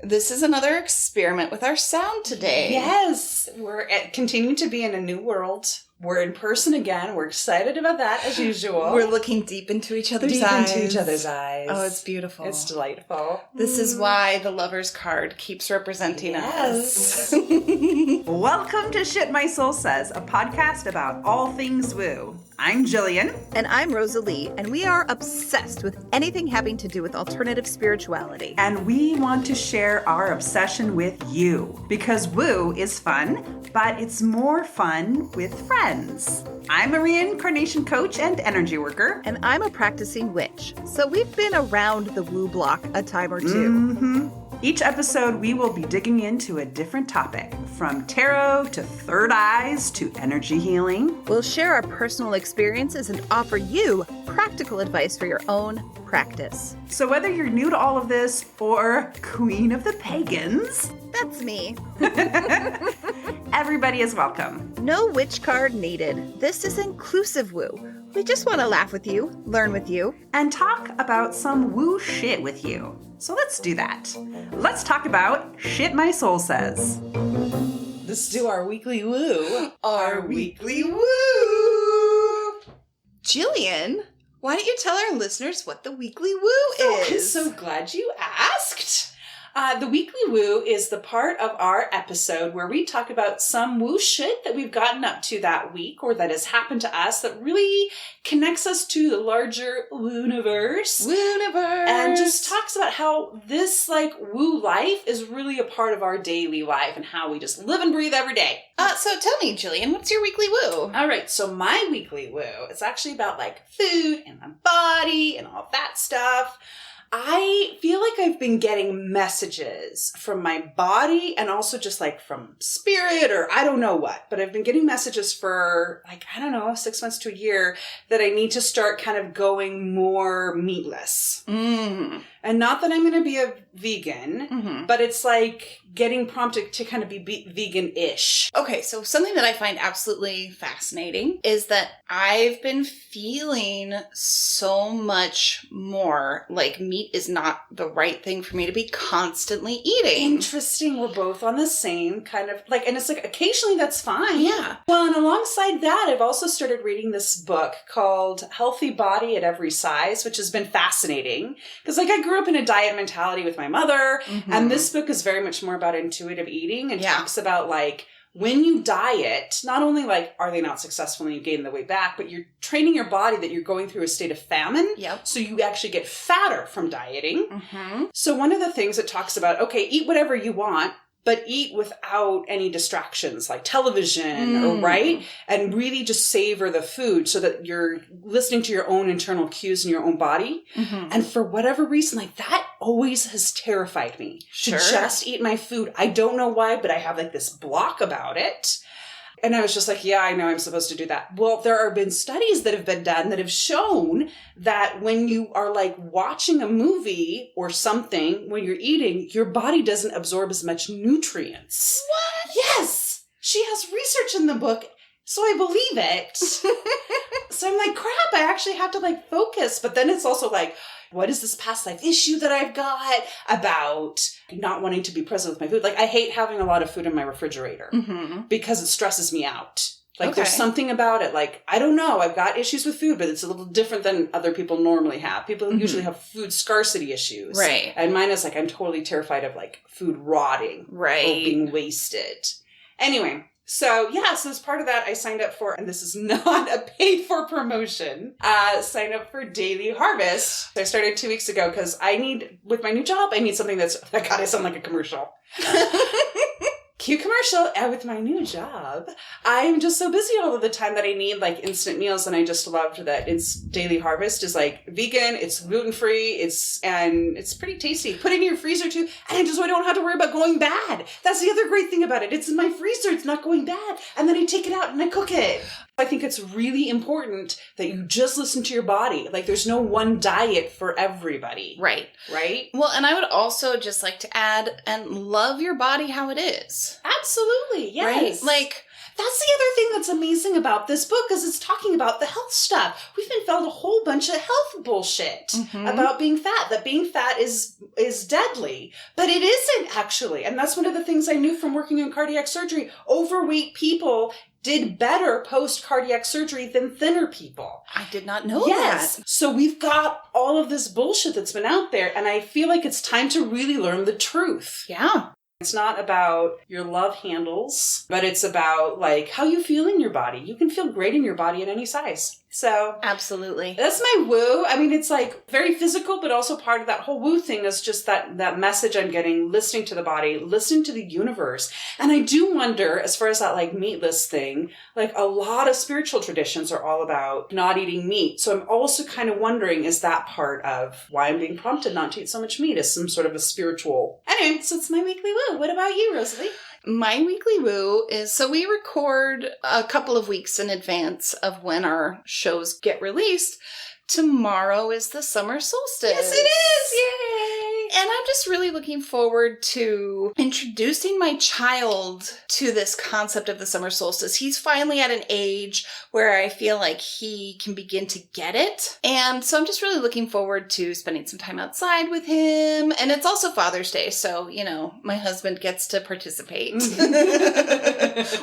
This is another experiment with our sound today. Yes, we're continuing to be in a new world. We're in person again. We're excited about that, as usual. We're looking deep into each other's eyes. Oh, it's beautiful. It's delightful. This is why the lover's card keeps representing us. Welcome to Shit My Soul Says, a podcast about all things woo. I'm Jillian. And I'm Rosalie, and we are obsessed with anything having to do with alternative spirituality. And we want to share our obsession with you, because woo is fun, but it's more fun with friends. I'm a reincarnation coach and energy worker. And I'm a practicing witch, so we've been around the woo block a time or two. Mm-hmm. Each episode, we will be digging into a different topic, from tarot to third eyes to energy healing. We'll share our personal experiences and offer you practical advice for your own practice. So whether you're new to all of this or queen of the pagans, that's me. Everybody is welcome. No witch card needed. This is inclusive woo. We just want to laugh with you, learn with you, and talk about some woo shit with you. So let's do that. Let's talk about Shit My Soul Says. Let's do our weekly woo. Our weekly woo. Jillian, why don't you tell our listeners what the weekly woo is? I'm so glad you asked. The weekly woo is the part of our episode where we talk about some woo shit that we've gotten up to that week or that has happened to us that really connects us to the larger woo-niverse. Woo-niverse! And just talks about how this, woo life is really a part of our daily life and how we just live and breathe every day. So tell me, Jillian, what's your weekly woo? All right, so my weekly woo is actually about, food and my body and all that stuff. I feel like I've been getting messages from my body and also just from spirit or I don't know what, but I've been getting messages for 6 months to a year that I need to start kind of going more meatless. Mm. And not that I'm going to be a vegan, but it's getting prompted to kind of be vegan-ish. Okay, so something that I find absolutely fascinating is that I've been feeling so much more like meat is not the right thing for me to be constantly eating. Interesting. We're both on the same kind of, and it's occasionally that's fine. Yeah. Well, and alongside that, I've also started reading this book called Healthy Body at Every Size, which has been fascinating. Because, I grew up in a diet mentality with my mother, and this book is very much more about intuitive eating and talks about, when you diet, not only, are they not successful and you gain the weight back, but you're training your body that you're going through a state of famine. Yep. So you actually get fatter from dieting. So one of the things it talks about, okay, eat whatever you want, but eat without any distractions like television or right? And really just savor the food so that you're listening to your own internal cues in your own body. And for whatever reason, that always has terrified me to just eat my food. I don't know why, but I have this block about it. And I was just yeah, I know I'm supposed to do that. Well, there have been studies that have been done that have shown that when you are watching a movie or something, when you're eating, your body doesn't absorb as much nutrients. What? Yes. She has research in the book, so I believe it. So I'm crap, I actually have to focus. But then it's also what is this past life issue that I've got about not wanting to be present with my food? I hate having a lot of food in my refrigerator because it stresses me out. There's something about it. I don't know. I've got issues with food, but it's a little different than other people normally have. People usually have food scarcity issues. Right. And mine is I'm totally terrified of food rotting. Right. Or being wasted. Anyway. So as part of that, I signed up for, and this is not a paid for promotion, signed up for Daily Harvest. I started 2 weeks ago because with my new job, I need something God, I sound like a commercial. Cute commercial. And with my new job, I'm just so busy all of the time that I need instant meals. And I just loved that Daily Harvest is vegan, it's gluten-free, it's pretty tasty. Put it in your freezer too. And I don't have to worry about going bad. That's the other great thing about it. It's in my freezer. It's not going bad. And then I take it out and I cook it. I think it's really important that you just listen to your body. There's no one diet for everybody. Right. Right? Well, and I would also just like to add and love your body how it is. Absolutely. Yes. Right? That's the other thing that's amazing about this book, is it's talking about the health stuff. We've been fed a whole bunch of health bullshit about being fat, that being fat is deadly. But it isn't, actually. And that's one of the things I knew from working in cardiac surgery. Overweight people did better post-cardiac surgery than thinner people. I did not know that. So we've got all of this bullshit that's been out there, and I feel like it's time to really learn the truth. Yeah. It's not about your love handles, but it's about, like, how you feel in your body. You can feel great in your body in any size. So absolutely. That's my woo. I mean, it's like very physical, but also part of that whole woo thing is just that message I'm getting, listening to the body, listening to the universe. And I do wonder, as far as that like meatless thing, like a lot of spiritual traditions are all about not eating meat. So I'm also kind of wondering, is that part of why I'm being prompted not to eat so much meat, as some sort of a spiritual... Anyway, so it's my weekly woo. What about you, Rosalie? My weekly woo is, so we record a couple of weeks in advance of when our shows get released. Tomorrow is the summer solstice. Yes, it is! Yay! And I'm just really looking forward to introducing my child to this concept of the summer solstice. He's finally at an age where I feel like he can begin to get it. And so I'm just really looking forward to spending some time outside with him. And it's also Father's Day, so, you know, my husband gets to participate.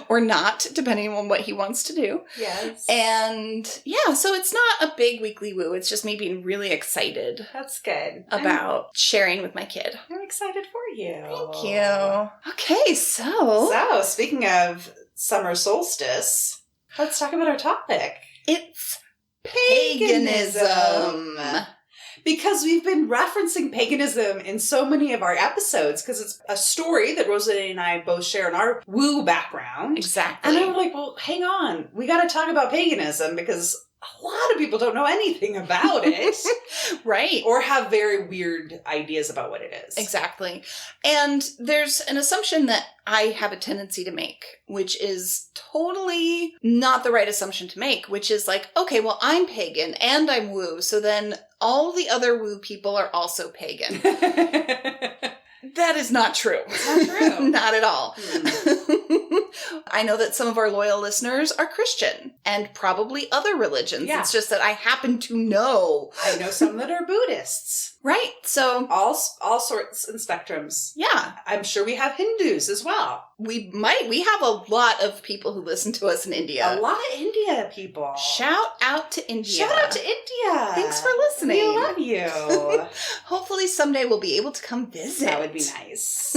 Or not, depending on what he wants to do. Yes. And yeah, so it's not a big weekly woo. It's just me being really excited. That's good. About sharing with my kid. I'm excited for you. Thank you. Okay, so speaking of summer solstice, let's talk about our topic. It's paganism. Because we've been referencing paganism in so many of our episodes, because it's a story that Rosalie and I both share in our woo background. Exactly. And I'm like, well, hang on. We got to talk about paganism, because a lot of people don't know anything about it. Right. Or have very weird ideas about what it is. Exactly. And there's an assumption that I have a tendency to make, which is totally not the right assumption to make, which is like, okay, well, I'm pagan and I'm woo, so then all the other woo people are also pagan. That is not true. Not true. Not at all. I know that some of our loyal listeners are Christian and probably other religions. Yeah. It's just that I happen to know. I know some that are Buddhists. Right. So all sorts and spectrums. Yeah. I'm sure we have Hindus as well. We have a lot of people who listen to us in India. A lot of India people. Shout out to India. Shout out to India. Thanks for listening. We love you. Hopefully someday we'll be able to come visit. That would be nice.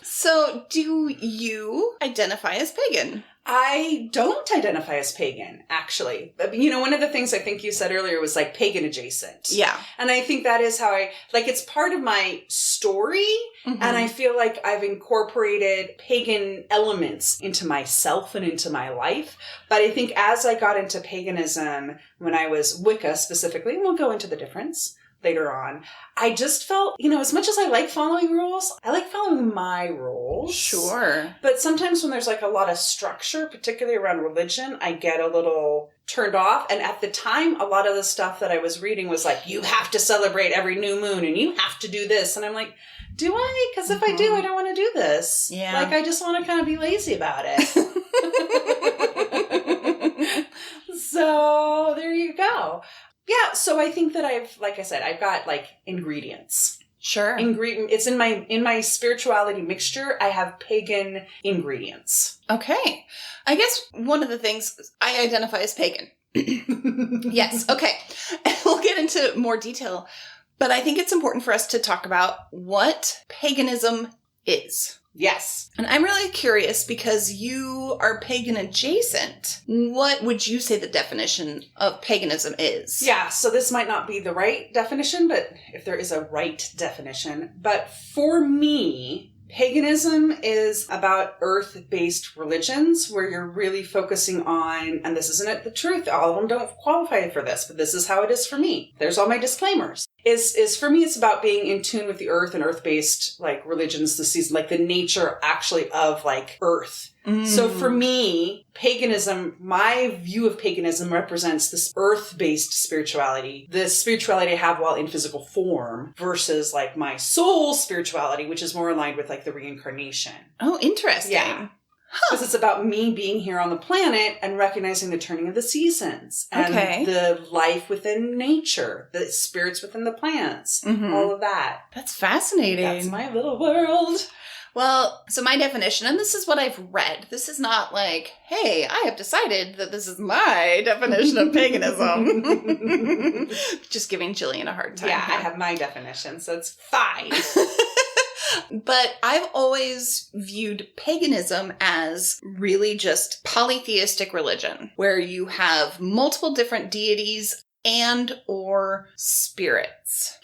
So, do you identify as pagan? I don't identify as pagan, actually. You know, one of the things I think you said earlier was like pagan adjacent. Yeah. And I think that is how it's part of my story. Mm-hmm. And I feel like I've incorporated pagan elements into myself and into my life. But I think as I got into paganism, when I was Wicca specifically, and we'll go into the difference later on, I just felt, you know, as much as I like following rules, I like following my rules. Sure. But sometimes when there's like a lot of structure, particularly around religion, I get a little turned off. And at the time, a lot of the stuff that I was reading was like, you have to celebrate every new moon and you have to do this. And I'm like, do I? Because if I do, I don't want to do this. Yeah. Like, I just want to kind of be lazy about it. So there you go. Yeah, so I think that I've got like ingredients. Sure. It's in my spirituality mixture. I have pagan ingredients. Okay. I guess one of the things, I identify as pagan. Yes. Okay. We'll get into more detail, but I think it's important for us to talk about what paganism is. Yes. And I'm really curious because you are pagan adjacent. What would you say the definition of paganism is? Yeah, so this might not be the right definition, but if there is a right definition. But for me, paganism is about earth-based religions where you're really focusing on, and this isn't the truth, all of them don't qualify for this, but this is how it is for me. There's all my disclaimers. Is for me, it's about being in tune with the earth and earth-based like religions, the season, like the nature actually of like earth. Mm. So for me, paganism, my view of paganism represents this earth-based spirituality, the spirituality I have while in physical form versus like my soul spirituality, which is more aligned with like the reincarnation. Oh, interesting. Yeah. Because it's about me being here on the planet and recognizing the turning of the seasons and the life within nature, the spirits within the plants, all of that. That's fascinating. That's my little world. Well, so my definition, and this is what I've read. This is not like, hey, I have decided that this is my definition of paganism. Just giving Jillian a hard time. Yeah, I have my definition, so it's fine. But I've always viewed paganism as really just polytheistic religion, where you have multiple different deities and or spirits.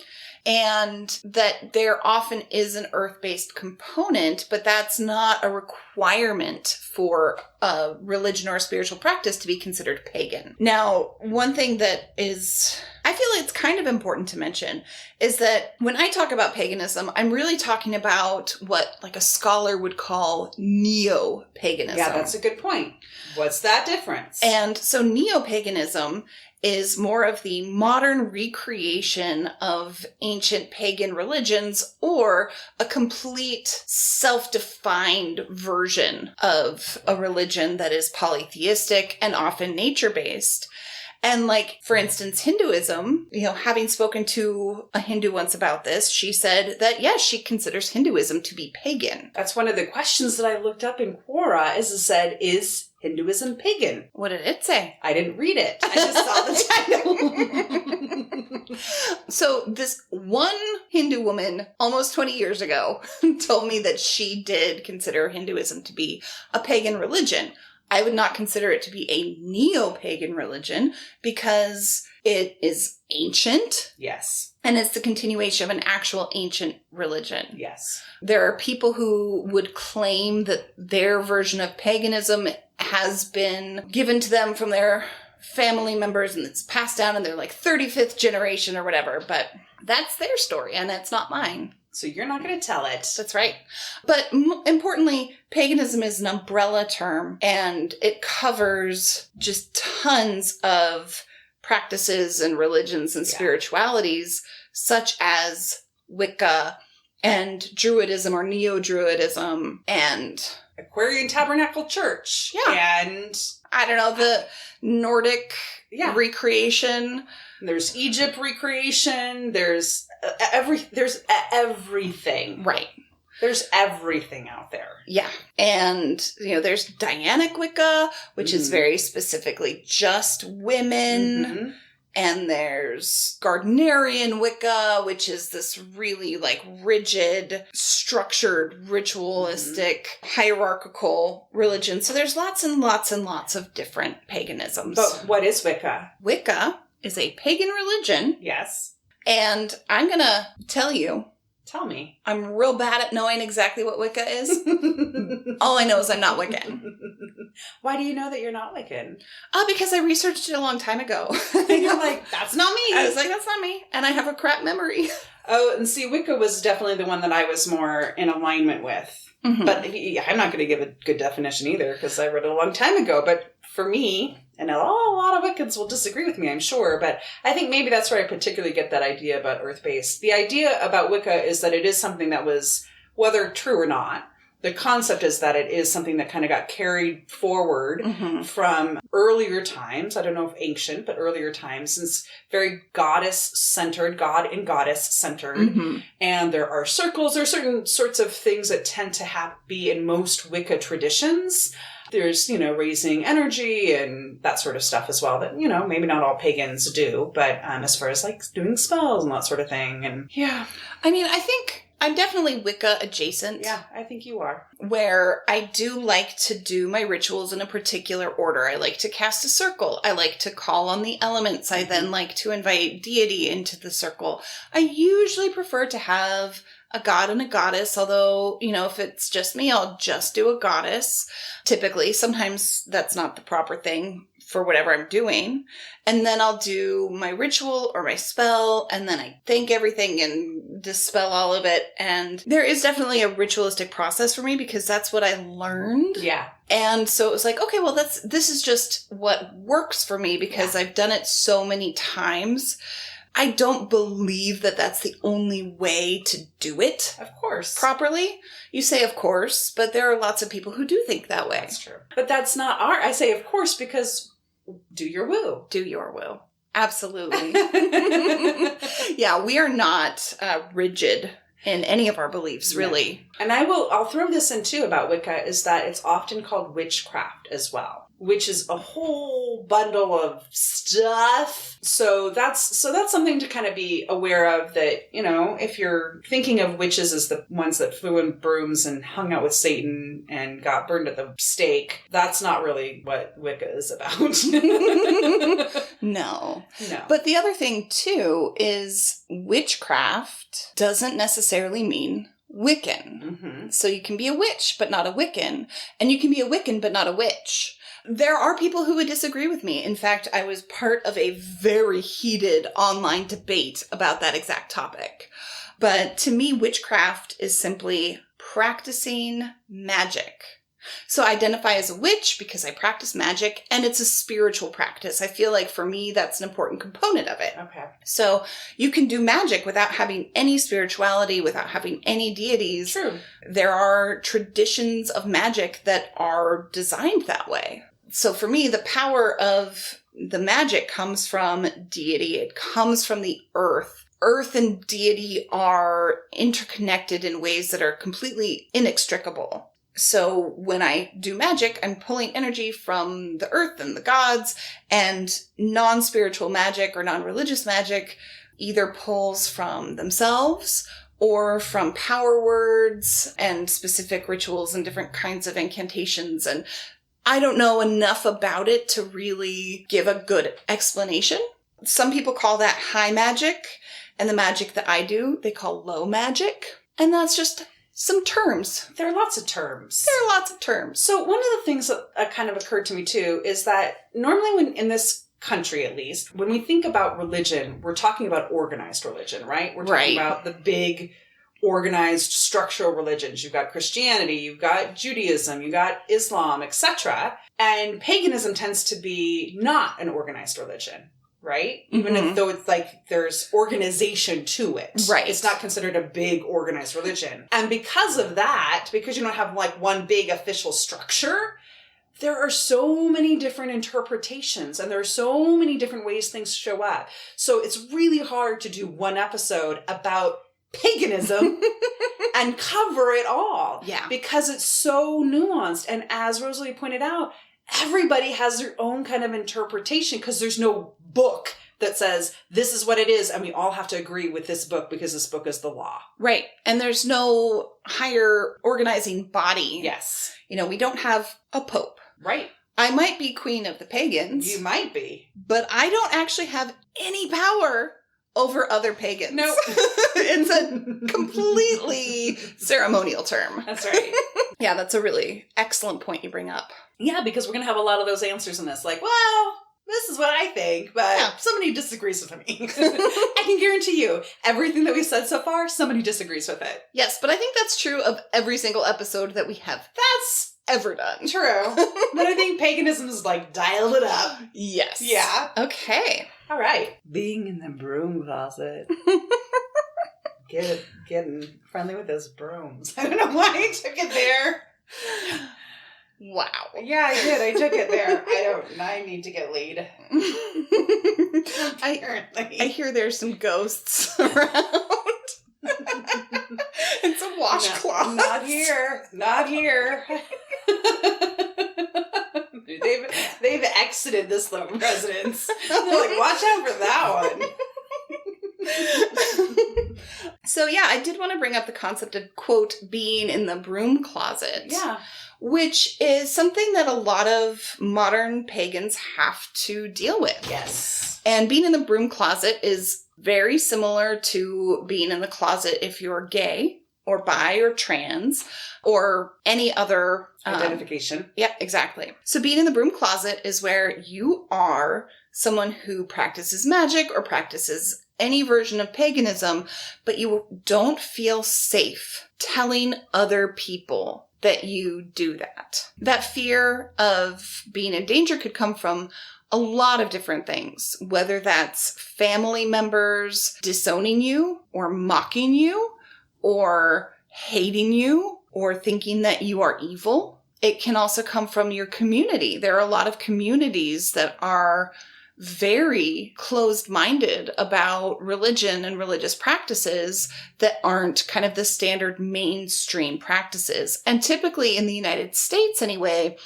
And that there often is an earth-based component, but that's not a requirement for a religion or a spiritual practice to be considered pagan. Now, one thing that is, I feel it's kind of important to mention, is that when I talk about paganism, I'm really talking about what like a scholar would call neo-paganism. Yeah, that's a good point. What's that difference? And so neo-paganism is more of the modern recreation of ancient pagan religions or a complete self-defined version of a religion that is polytheistic and often nature-based. And like, for instance, Hinduism, having spoken to a Hindu once about this, she said that, yes, she considers Hinduism to be pagan. That's one of the questions that I looked up in Quora, is Hinduism pagan? What did it say? I didn't read it. I just saw the title. So this one Hindu woman, almost 20 years ago, told me that she did consider Hinduism to be a pagan religion. I would not consider it to be a neo-pagan religion because it is ancient. Yes. And it's the continuation of an actual ancient religion. Yes. There are people who would claim that their version of paganism has been given to them from their family members and it's passed down in their like 35th generation or whatever. But that's their story and that's not mine. So you're not going to tell it. That's right. But importantly, paganism is an umbrella term and it covers just tons of practices and religions and spiritualities such as Wicca and Druidism or Neo-Druidism and Aquarian Tabernacle Church. Yeah. And I don't know, the Nordic recreation. There's Egypt recreation. There's everything. Right. There's everything out there. Yeah. And, there's Dianic Wicca, which is very specifically just women. Mm-hmm. And there's Gardnerian Wicca, which is this really like rigid, structured, ritualistic, hierarchical religion. So there's lots and lots and lots of different paganisms. But what is Wicca? Wicca is a pagan religion. Yes. And I'm going to tell you. Tell me. I'm real bad at knowing exactly what Wicca is. All I know is I'm not Wiccan. Why do you know that you're not Wiccan? Because I researched it a long time ago. And you're like, that's not me. I was like, that's not me. And I have a crap memory. Oh, and see, Wicca was definitely the one that I was more in alignment with. Mm-hmm. But I'm not going to give a good definition either because I read it a long time ago. But for me, and a lot of Wiccans will disagree with me, I'm sure, but I think maybe that's where I particularly get that idea about earth-based. The idea about Wicca is that it is something that was, whether true or not, the concept is that it is something that kind of got carried forward from earlier times. I don't know if ancient, but earlier times. It's very goddess-centered, god and goddess-centered. Mm-hmm. And there are circles, there are certain sorts of things that tend to be in most Wicca traditions. There's, raising energy and that sort of stuff as well that, maybe not all pagans do, but as far as like doing spells and that sort of thing. And yeah. I mean, I think I'm definitely Wicca adjacent. Yeah, I think you are. Where I do like to do my rituals in a particular order. I like to cast a circle. I like to call on the elements. I then like to invite deity into the circle. I usually prefer to have a god and a goddess, although, if it's just me, I'll just do a goddess. Typically, sometimes that's not the proper thing for whatever I'm doing. And then I'll do my ritual or my spell, and then I thank everything and dispel all of it. And there is definitely a ritualistic process for me because that's what I learned. Yeah. And so it was like, okay, well, this is just what works for me because I've done it so many times. I don't believe that that's the only way to do it. Of course. Properly. You say of course, but there are lots of people who do think that way. That's true. But that's not I say of course because do your woo. Do your woo. Absolutely. Yeah, we are not rigid in any of our beliefs, really. And I'll throw this in too about Wicca, is that it's often called witchcraft as well, which is a whole bundle of stuff. So that's something to kind of be aware of, that, you know, if you're thinking of witches as the ones that flew in brooms and hung out with Satan and got burned at the stake, that's not really what Wicca is about. No. No. But the other thing, too, is witchcraft doesn't necessarily mean Wiccan. Mm-hmm. So you can be a witch, but not a Wiccan. And you can be a Wiccan, but not a witch. There are people who would disagree with me. In fact, I was part of a very heated online debate about that exact topic. But to me, witchcraft is simply practicing magic. So I identify as a witch because I practice magic, and it's a spiritual practice. I feel like for me, that's an important component of it. Okay. So you can do magic without having any spirituality, without having any deities. True. There are traditions of magic that are designed that way. So for me, the power of the magic comes from deity. It comes from the earth. Earth and deity are interconnected in ways that are completely inextricable. So when I do magic, I'm pulling energy from the earth and the gods, and non-spiritual magic or non-religious magic either pulls from themselves or from power words and specific rituals and different kinds of incantations. And I don't know enough about it to really give a good explanation. Some people call that high magic, and the magic that I do, they call low magic. And that's just some terms. There are lots of terms. There are lots of terms. So one of the things that kind of occurred to me too is that normally when in this country, at least, when we think about religion, we're talking about organized religion, right? We're talking about the big organized structural religions. You've got Christianity, you've got Judaism, you've got Islam, etc. And paganism tends to be not an organized religion. Right? Even though it's like there's organization to it. Right. It's not considered a big organized religion. And because of that, because you don't have like one big official structure, there are so many different interpretations and there are so many different ways things show up. So it's really hard to do one episode about paganism and cover it all. Yeah. Because it's so nuanced. And as Rosalie pointed out, everybody has their own kind of interpretation because there's no book that says this is what it is and we all have to agree with this book because this book is the law. Right. And there's no higher organizing body. Yes. You know, we don't have a pope. Right. I might be queen of the pagans. You might be. But I don't actually have any power over other pagans. No. It's a completely ceremonial term. That's right. Yeah, that's a really excellent point you bring up. Yeah, because we're going to have a lot of those answers in this. Like, well, this is what I think, but somebody disagrees with me. I can guarantee you, everything that we've said so far, somebody disagrees with it. Yes, but I think that's true of every single episode that we have That's ever done. true. But I think paganism is like dialed it up. Yes. Yeah. Okay. All right. Being in the broom closet. Getting friendly with those brooms. I don't know why I took it there. Wow. Yeah, I did. I took it there. I need to get laid. Apparently. I hear there's some ghosts around. And some washcloths. Not here. Not here. They've exited this residence. They're like, watch out for that one. So yeah, I did want to bring up the concept of, quote, being in the broom closet. Yeah. Which is something that a lot of modern pagans have to deal with. Yes. And being in the broom closet is very similar to being in the closet if you're gay or bi or trans or any other identification. Yeah, exactly. So being in the broom closet is where you are someone who practices magic or practices any version of paganism, but you don't feel safe telling other people that you do that. That fear of being in danger could come from a lot of different things, whether that's family members disowning you or mocking you or hating you or thinking that you are evil. It can also come from your community. There are a lot of communities that are very closed-minded about religion and religious practices that aren't kind of the standard mainstream practices. And typically in the United States anyway,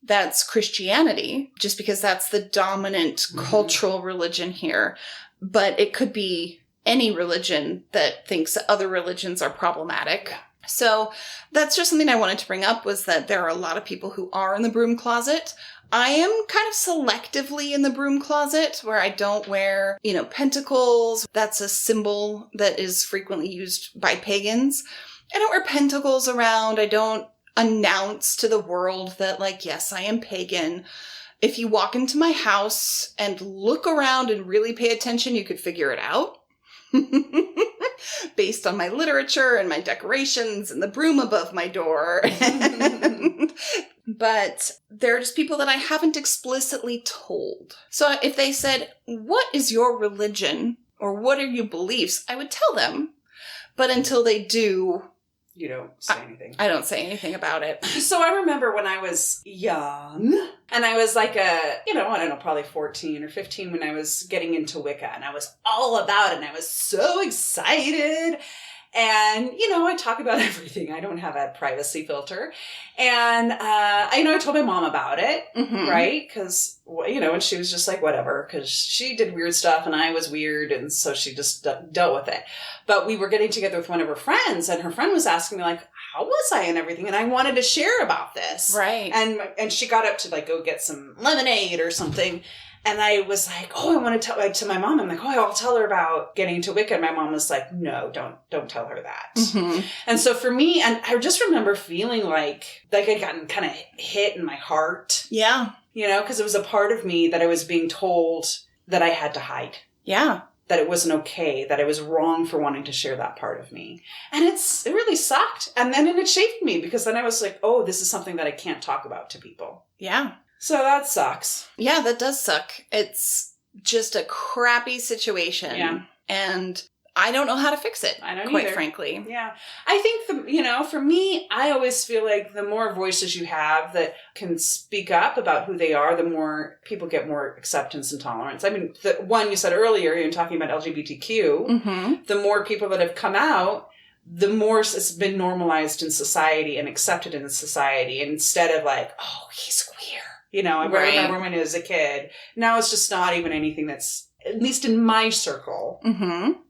that's Christianity, just because that's the dominant cultural religion here. But it could be any religion that thinks that other religions are problematic. So that's just something I wanted to bring up, was that there are a lot of people who are in the broom closet. I am kind of selectively in the broom closet, where I don't wear, pentacles. That's a symbol that is frequently used by pagans. I don't wear pentacles around. I don't announce to the world that, yes, I am pagan. If you walk into my house and look around and really pay attention, you could figure it out. Based on my literature and my decorations and the broom above my door. But there are just people that I haven't explicitly told. So if they said, what is your religion or what are your beliefs? I would tell them. But until they do, you don't say anything. I don't say anything about it. So I remember when I was young, and I was probably 14 or 15 when I was getting into Wicca, and I was all about it, and I was so excited. And, I talk about everything. I don't have a privacy filter. And, I told my mom about it, right? Because, and she was just like, whatever, because she did weird stuff and I was weird. And so she just dealt with it. But we were getting together with one of her friends, and her friend was asking me, how was I and everything? And I wanted to share about this. Right. And she got up to go get some lemonade or something. And I was like, I want to tell to my mom. I'm like, I'll tell her about getting into Wicca. And my mom was like, no, don't tell her that. And so for me, and I just remember feeling like I'd gotten kind of hit in my heart. Yeah. Because it was a part of me that I was being told that I had to hide. Yeah. That it wasn't okay, that I was wrong for wanting to share that part of me. And it really sucked. And it shaped me, because then I was like, this is something that I can't talk about to people. Yeah. So that sucks. Yeah, that does suck. It's just a crappy situation. Yeah. And I don't know how to fix it. I don't quite either. Frankly. Yeah. I think for me, I always feel like the more voices you have that can speak up about who they are, the more people get more acceptance and tolerance. I mean, the one you said earlier, you're talking about LGBTQ, the more people that have come out, the more it's been normalized in society and accepted in society. And instead of he's queer. I remember when I was a kid. Now it's just not even anything that's, at least in my circle.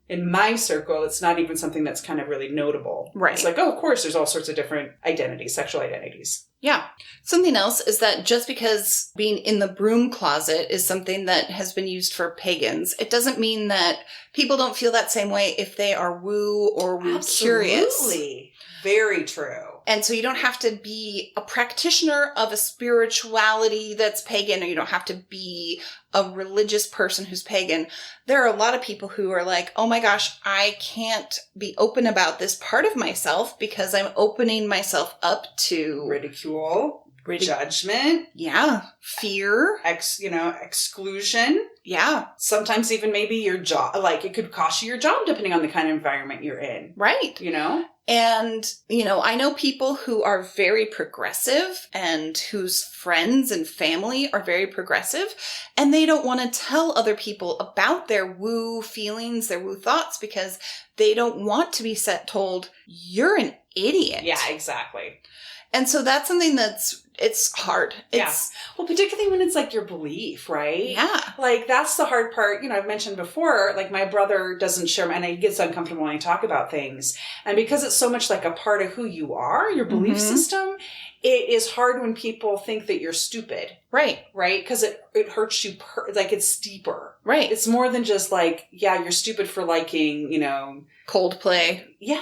In my circle, it's not even something that's kind of really notable. Right. It's of course, there's all sorts of different identities, sexual identities. Yeah. Something else is that just because being in the broom closet is something that has been used for pagans, it doesn't mean that people don't feel that same way if they are woo or woo curious. Absolutely. Very true. And so you don't have to be a practitioner of a spirituality that's pagan, or you don't have to be a religious person who's pagan. There are a lot of people who are like, oh my gosh, I can't be open about this part of myself because I'm opening myself up to ridicule, judgment. Yeah. Fear. Exclusion. Yeah. Sometimes even maybe your job, it could cost you your job depending on the kind of environment you're in. Right. And, I know people who are very progressive and whose friends and family are very progressive, and they don't want to tell other people about their woo feelings, their woo thoughts, because they don't want to be told, you're an idiot. Yeah, exactly. And so that's something it's hard. Well, particularly when it's your belief, right? Yeah. That's the hard part. I've mentioned before, my brother doesn't share, and it gets uncomfortable when I talk about things. And because it's so much a part of who you are, your belief system, it is hard when people think that you're stupid, Right. Right? Because it hurts you, like it's deeper. Right. It's more than just like, yeah, you're stupid for liking, Coldplay. Yeah.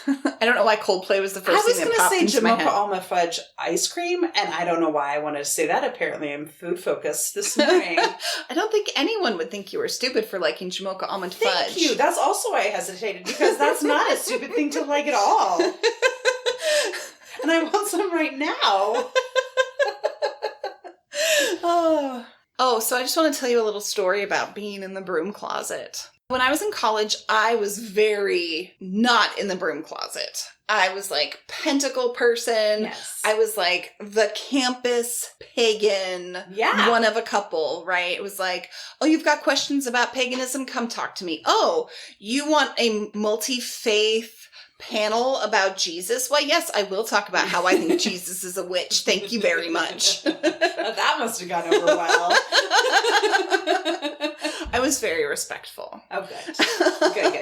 I don't know why Coldplay was the first thing that popped into my I was going to say head. Jamocha Almond Fudge ice cream, and I don't know why I wanted to say that. Apparently I'm food focused this morning. I don't think anyone would think you were stupid for liking Jamocha Almond Fudge. Thank you. That's also why I hesitated, because that's not a stupid thing to like at all. And I want some right now. Oh, so I just want to tell you a little story about being in the broom closet. When I was in college, I was very not in the broom closet. I was like pentacle person. Yes. I was like the campus pagan. Yeah. One of a couple, right? It was like, oh, you've got questions about paganism? Come talk to me. Oh, you want a multi-faith panel about Jesus? Why, yes, I will talk about how I think Jesus is a witch. Thank you very much. That must have gone over well. I was very respectful. Oh, good.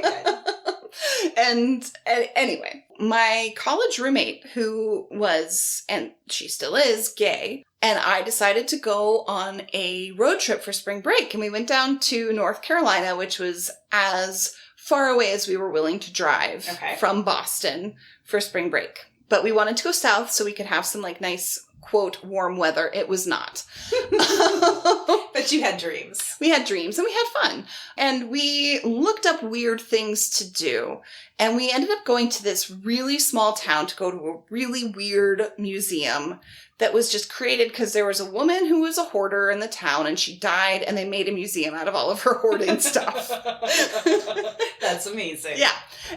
And anyway, my college roommate, who was, and she still is, gay, and I decided to go on a road trip for spring break. And we went down to North Carolina, which was as far away as we were willing to drive from Boston for spring break. But we wanted to go south so we could have some like nice, quote, warm weather. It was not. But you had dreams. We had dreams and we had fun. And we looked up weird things to do. And we ended up going to this really small town to go to a really weird museum that was just created because there was a woman who was a hoarder in the town and she died and they made a museum out of all of her hoarding stuff. That's amazing. Yeah.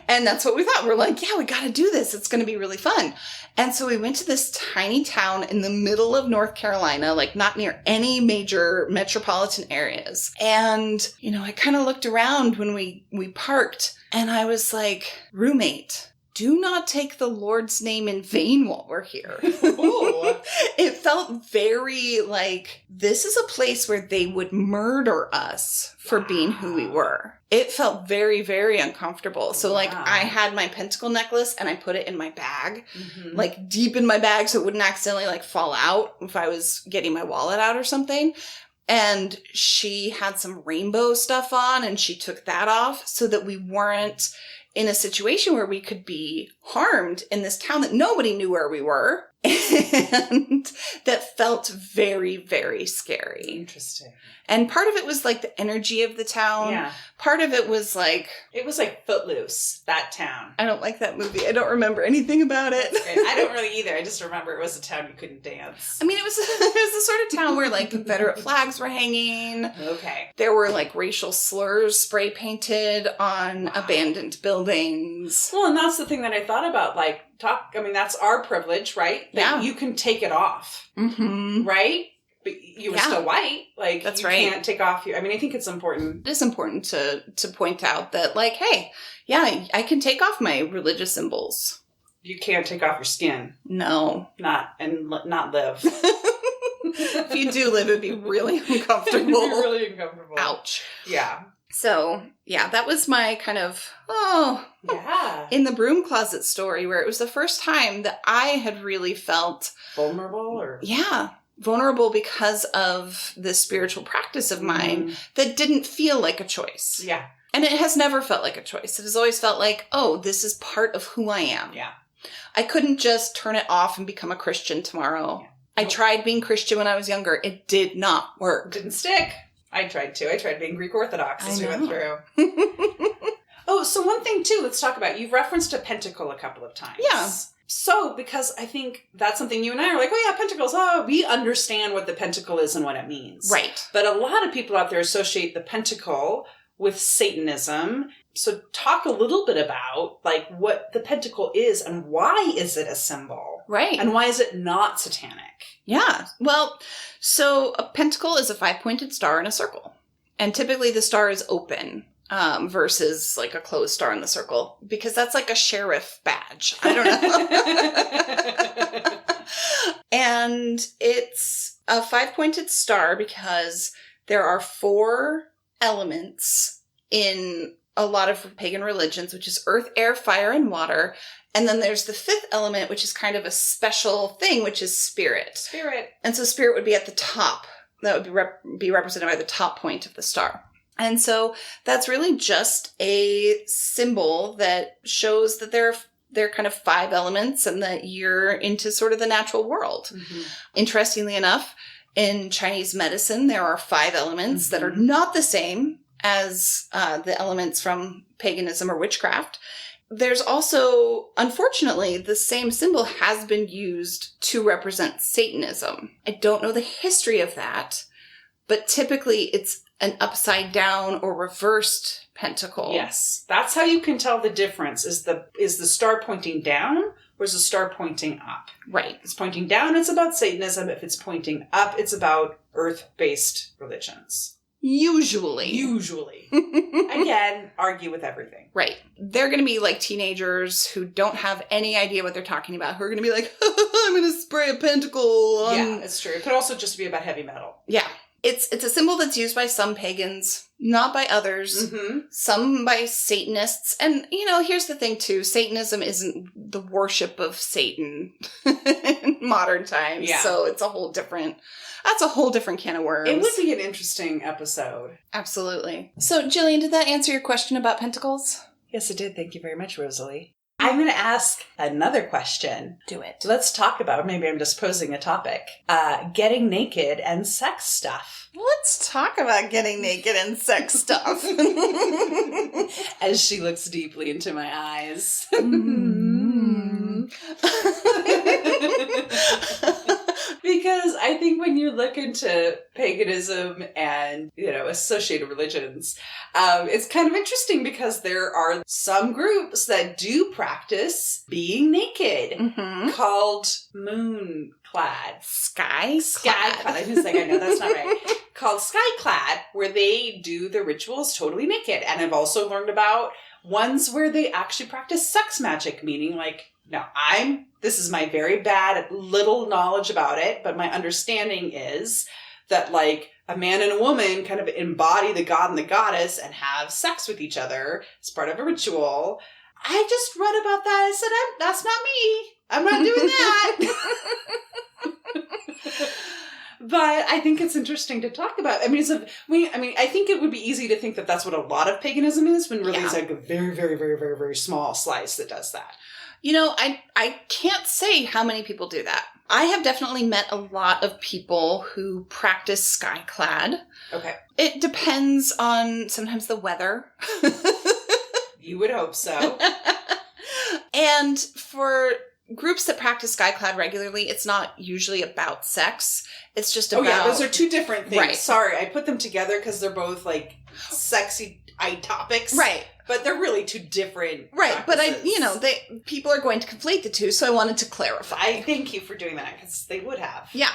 And that's what we thought. We're like, yeah, we got to do this. It's going to be really fun. And so we went to this tiny town in the middle of North Carolina, like not near any major metropolitan areas. And, I kind of looked around when we parked and I was like, roommate, do not take the Lord's name in vain while we're here. It felt very like this is a place where they would murder us for being who we were. It felt very, very uncomfortable. So like I had my pentacle necklace and I put it in my bag, like deep in my bag so it wouldn't accidentally like fall out if I was getting my wallet out or something. And she had some rainbow stuff on and she took that off so that we weren't in a situation where we could be harmed in this town that nobody knew where we were. And that felt very, very scary. Interesting. And part of it was like the energy of the town. Yeah. Part of it was like... It was like Footloose, that town. I don't like that movie. I don't remember anything about it. I don't really either. I just remember it was a town you couldn't dance. I mean, it was the sort of town where like Confederate flags were hanging. Okay. There were like racial slurs spray painted on abandoned buildings. Well, and that's the thing that I thought about, like, that's our privilege, right? That you can take it off. Mm-hmm. Right? But you were still white. Like, that's you right. can't take off I think it's important. It is important to point out that, like, hey, yeah, I can take off my religious symbols. You can't take off your skin. No. Not live. If you do live, it'd be really uncomfortable. It'd be really uncomfortable. Ouch. Yeah. So, yeah, that was my kind of, in the broom closet story, where it was the first time that I had really felt... Vulnerable or... Yeah. Vulnerable because of this spiritual practice of mine that didn't feel like a choice. Yeah. And it has never felt like a choice. It has always felt like, oh, this is part of who I am. Yeah. I couldn't just turn it off and become a Christian tomorrow. Yeah. I tried being Christian when I was younger. It did not work. Didn't stick. I tried to. I tried being Greek Orthodox as we went through. So one thing too, let's talk about, you've referenced a pentacle a couple of times. Yeah. So, because I think that's something you and I are like, oh yeah, pentacles, we understand what the pentacle is and what it means. Right. But a lot of people out there associate the pentacle with Satanism. So talk a little bit about, like, what the pentacle is and why is it a symbol? Right. And why is it not satanic? Yeah. Well, so a pentacle is a 5-pointed star in a circle. And typically the star is open. Versus like a closed star in the circle, because that's like a sheriff badge. I don't know. And it's a 5-pointed star because there are 4 elements in a lot of pagan religions, which is earth, air, fire, and water. And then there's the fifth element, which is kind of a special thing, which is spirit. Spirit. And so spirit would be at the top. That would be represented by the top point of the star. And so that's really just a symbol that shows that there are kind of 5 elements and that you're into sort of the natural world. Mm-hmm. Interestingly enough, in Chinese medicine, there are 5 elements that are not the same as the elements from paganism or witchcraft. There's also, unfortunately, the same symbol has been used to represent Satanism. I don't know the history of that, but typically it's an upside down or reversed pentacle. Yes. That's how you can tell the difference. Is the star pointing down or is the star pointing up? Right. If it's pointing down, it's about Satanism. If it's pointing up, it's about earth-based religions. Usually. Again, argue with everything. Right. They're going to be like teenagers who don't have any idea what they're talking about, who are going to be like, I'm going to spray a pentacle on... Yeah, it's true. It could also just be about heavy metal. Yeah. It's a symbol that's used by some pagans, not by others, some by Satanists. And, here's the thing, too. Satanism isn't the worship of Satan in modern times. Yeah. So that's a whole different can of worms. It would be an interesting episode. Absolutely. So, Jillian, did that answer your question about pentacles? Yes, it did. Thank you very much, Rosalie. I'm going to ask another question. Do it. Let's talk about, maybe I'm just posing a topic, getting naked and sex stuff. Let's talk about getting naked and sex stuff. As she looks deeply into my eyes. Because I think when you look into paganism and, associated religions, it's kind of interesting because there are some groups that do practice being naked, called moonclad. Skyclad. I was like, I know that's not right. Called skyclad, where they do the rituals totally naked. And I've also learned about ones where they actually practice sex magic, meaning this is my very bad little knowledge about it, but my understanding is that a man and a woman kind of embody the god and the goddess and have sex with each other as part of a ritual. I just read about that. I said, that's not me. I'm not doing that. But I think it's interesting to talk about. I think it would be easy to think that that's what a lot of paganism is, when really it's a very, very, very, very, very small slice that does that. I can't say how many people do that. I have definitely met a lot of people who practice skyclad. Okay. It depends on sometimes the weather. You would hope so. And for groups that practice skyclad regularly, it's not usually about sex. It's just about... Oh yeah, those are 2 different things. Right. Sorry, I put them together because they're both sexy topics. Right. But they're really 2 different practices. But people are going to conflate the 2, so I wanted to clarify. I thank you for doing that, because they would have. Yeah.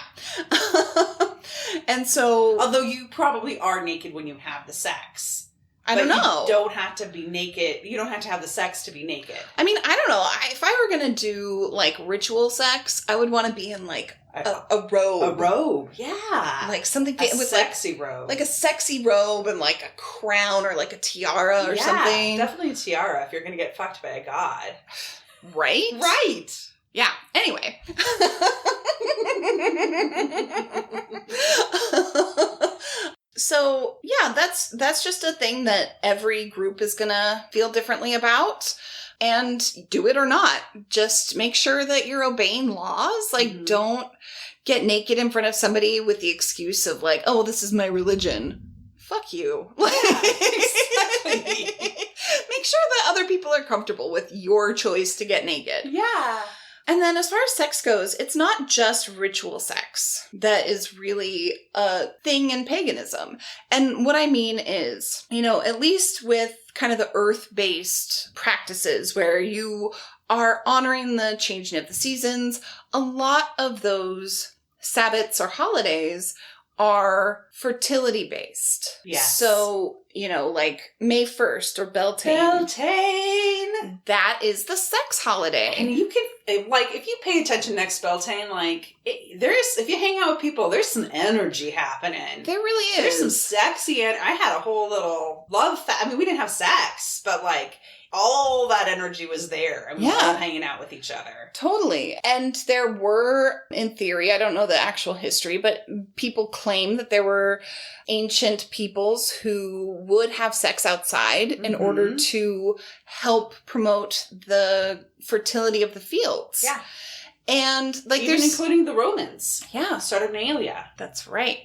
And so... Although you probably are naked when you have the sex. I don't know. You don't have to be naked. You don't have to have the sex to be naked. I don't know. If I were going to do, ritual sex, I would want to be in, a robe. A robe, yeah. Something with sexy robe. A sexy robe and, a crown or, a tiara or something. Yeah, definitely a tiara if you're going to get fucked by a god. Right? Right. Yeah. Anyway. So, yeah, that's just a thing that every group is going to feel differently about. And do it or not. Just make sure that you're obeying laws. Don't get naked in front of somebody with the excuse of oh, this is my religion. Fuck you. Exactly. Make sure that other people are comfortable with your choice to get naked. Yeah. And then as far as sex goes, it's not just ritual sex that is really a thing in paganism. And what I mean is, at least with kind of the earth-based practices where you are honoring the changing of the seasons, a lot of those Sabbats or holidays are fertility-based. Yes. So, May 1st or Beltane. Beltane! That is the sex holiday. And you can, if you pay attention next Beltane, if you hang out with people, there's some energy happening. There really is. There's some sexy, and I had a whole little love we didn't have sex, but, all that energy was there, and we were all hanging out with each other. Totally. And there were, in theory, I don't know the actual history, but people claim that there were ancient peoples who would have sex outside in order to help promote the fertility of the fields. Yeah. And like even including the Romans. Yeah. Saturnalia. That's right.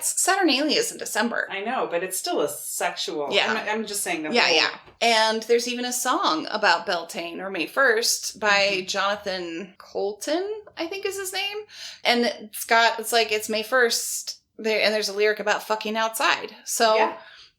Saturnalia is in December. I know, but it's still a sexual. Yeah. I'm just saying that. Yeah. And there's even a song about Beltane, or May 1st, by Jonathan Coulton, I think is his name. And it's May 1st, and there's a lyric about fucking outside. So,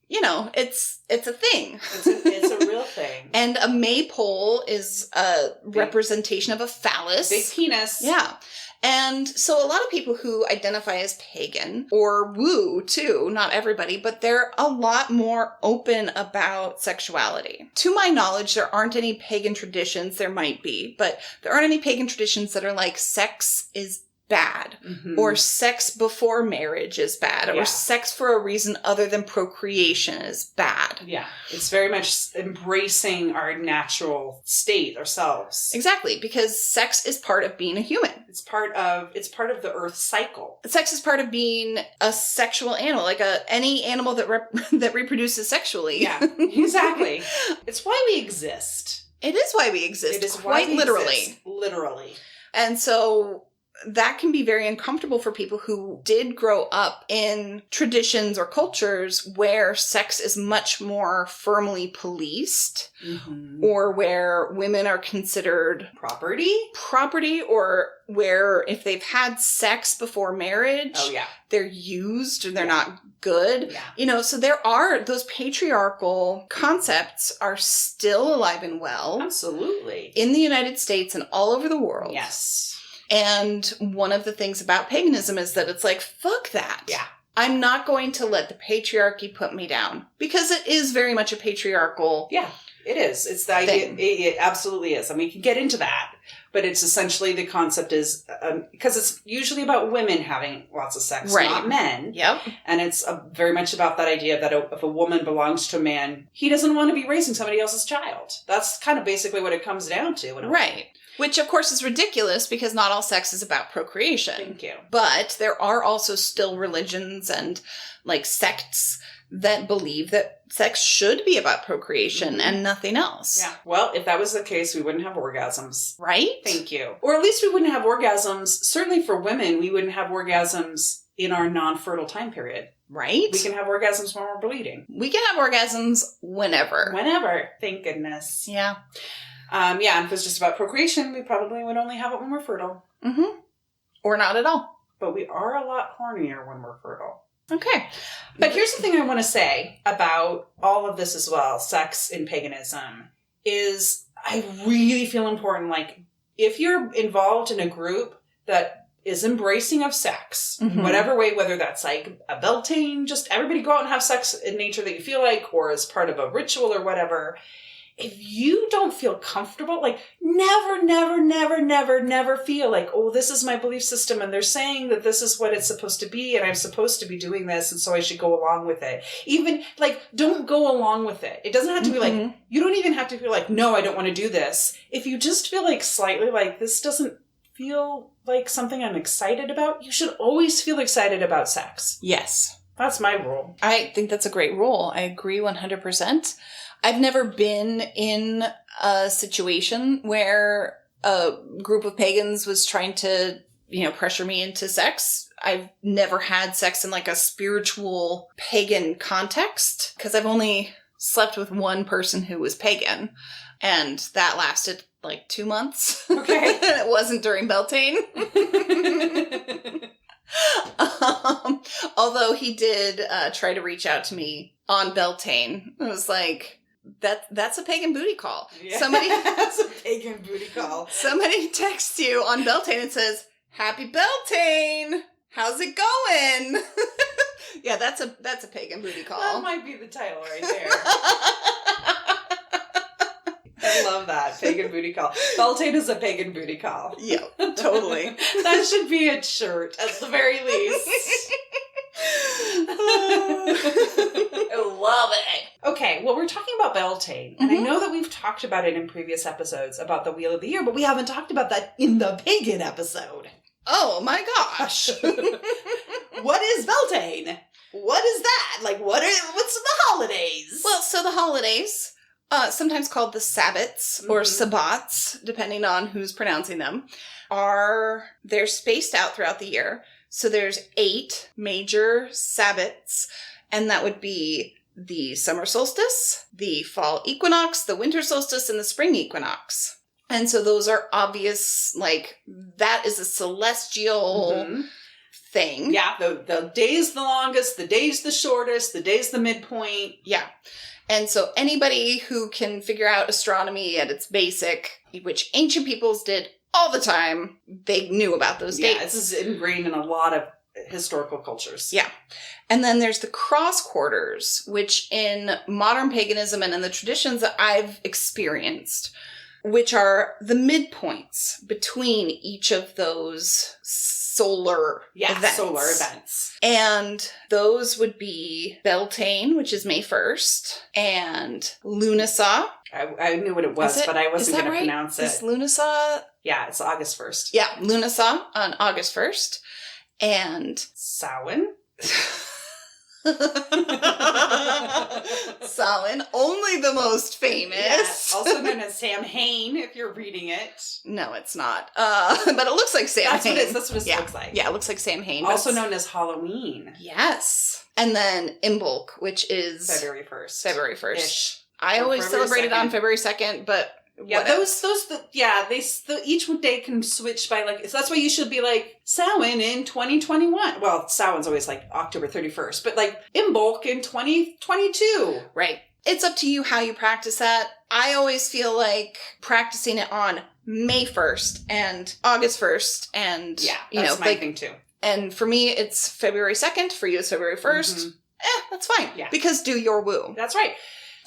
you know, it's a thing. It's a real thing. And a maypole is a representation of a phallus. Big penis. Yeah. And so a lot of people who identify as pagan, or woo too, not everybody, but they're a lot more open about sexuality. To my knowledge, there aren't any pagan traditions. There might be, but there aren't any pagan traditions that are like sex is bad, or sex before marriage is bad, or sex for a reason other than procreation is bad. Yeah. It's very much embracing our natural state ourselves. Exactly, because sex is part of being a human. It's part of the earth cycle. Sex is part of being a sexual animal, like any animal that that reproduces sexually. Yeah, exactly. It's why we exist. It is why we exist. It is quite why we literally. Exist, literally. And so that can be very uncomfortable for people who did grow up in traditions or cultures where sex is much more firmly policed, or where women are considered property, or where if they've had sex before marriage, they're used or they're not good. Yeah. You know, so there are those patriarchal concepts are still alive and well. Absolutely. In the United States and all over the world. Yes. And one of the things about paganism is that it's like, fuck that. Yeah. I'm not going to let the patriarchy put me down. Because it is very much a patriarchal Yeah, it is. It's the idea. It absolutely is. And we can get into that. But it's essentially the concept is, because it's usually about women having lots of sex, not men. Yep. And it's very much about that idea that if a woman belongs to a man, he doesn't want to be raising somebody else's child. That's kind of basically what it comes down to. Right. Which, of course, is ridiculous because not all sex is about procreation. Thank you. But there are also still religions and, like, sects that believe that sex should be about procreation and nothing else. Yeah. Well, if that was the case, we wouldn't have orgasms. Right? Thank you. Or at least we wouldn't have orgasms. Certainly for women, we wouldn't have orgasms in our non-fertile time period. Right? We can have orgasms when we're bleeding. We can have orgasms whenever. Whenever. Thank goodness. Yeah. And if it was just about procreation, we probably would only have it when we're fertile. Or not at all. But we are a lot hornier when we're fertile. Okay. But here's the thing I want to say about all of this as well, sex in paganism, is I really feel important, like, if you're involved in a group that is embracing of sex, whatever way, whether that's like a Beltane, just everybody go out and have sex in nature that you feel like, or as part of a ritual or whatever, if you don't feel comfortable, like never feel like, oh, this is my belief system and they're saying that this is what it's supposed to be and I'm supposed to be doing this and so I should go along with it. Even like, don't go along with it. It doesn't have to be like, you don't even have to feel like, no, I don't want to do this. If you just feel like slightly like this doesn't feel like something I'm excited about, you should always feel excited about sex. Yes. That's my rule. I think that's a great rule. I agree 100%. I've never been in a situation where a group of pagans was trying to, pressure me into sex. I've never had sex in like a spiritual pagan context because I've only slept with one person who was pagan and that lasted like 2 months. Okay. It wasn't during Beltane. Although he did try to reach out to me on Beltane. It was like, that's a pagan booty call. Yeah. That's a pagan booty call. Somebody texts you on Beltane and says, "Happy Beltane! How's it going?" Yeah, that's a pagan booty call. That might be the title right there. I love that. Pagan booty call. Beltane is a pagan booty call. Yeah, totally. That should be a shirt at the very least. I love it. Okay, well, we're talking about Beltane, and I know that we've talked about it in previous episodes about the Wheel of the Year, but we haven't talked about that in the pagan episode. Oh my gosh. What is Beltane? What is that? Like, what's the holidays? Well, so the holidays, sometimes called the Sabbats or Sabbats, depending on who's pronouncing them, they're spaced out throughout the year. So there's 8 major Sabbats, and that would be the summer solstice, the fall equinox, the winter solstice, and the spring equinox. And so those are obvious, like, that is a celestial thing. Yeah, the day's the longest, the day's the shortest, the day's the midpoint. Yeah. And so anybody who can figure out astronomy at its basic, which ancient peoples did all the time, they knew about those dates. Yeah, this is ingrained in a lot of historical cultures. Yeah. And then there's the cross quarters, which in modern paganism and in the traditions that I've experienced, which are the midpoints between each of those solar events. Solar events. And those would be Beltane, which is May 1st, and Lunasa. I knew what it was, but I wasn't going to pronounce it. Is Lunasa? Yeah, it's August 1st. Yeah, Lunasa on August 1st. And Samhain? Samhain, only the most famous. Yes, also known as Samhain, if you're reading it. No, it's not. But it looks like Samhain. That's what it looks like. Yeah, it looks like Samhain. Also known as Halloween. Yes. And then Imbolc, which is February 1st. February 1st. Ish. I always celebrated on February 2nd, but yeah, each day can switch by so that's why you should be like Samhain in 2021. Well, Samhain's always like October 31st, but like Imbolc in 2022. Right. It's up to you how you practice that. I always feel like practicing it on May 1st and August 1st and that's my thing too. And for me, it's February 2nd. For you, it's February 1st. That's fine. Yeah. Because do your woo. That's right.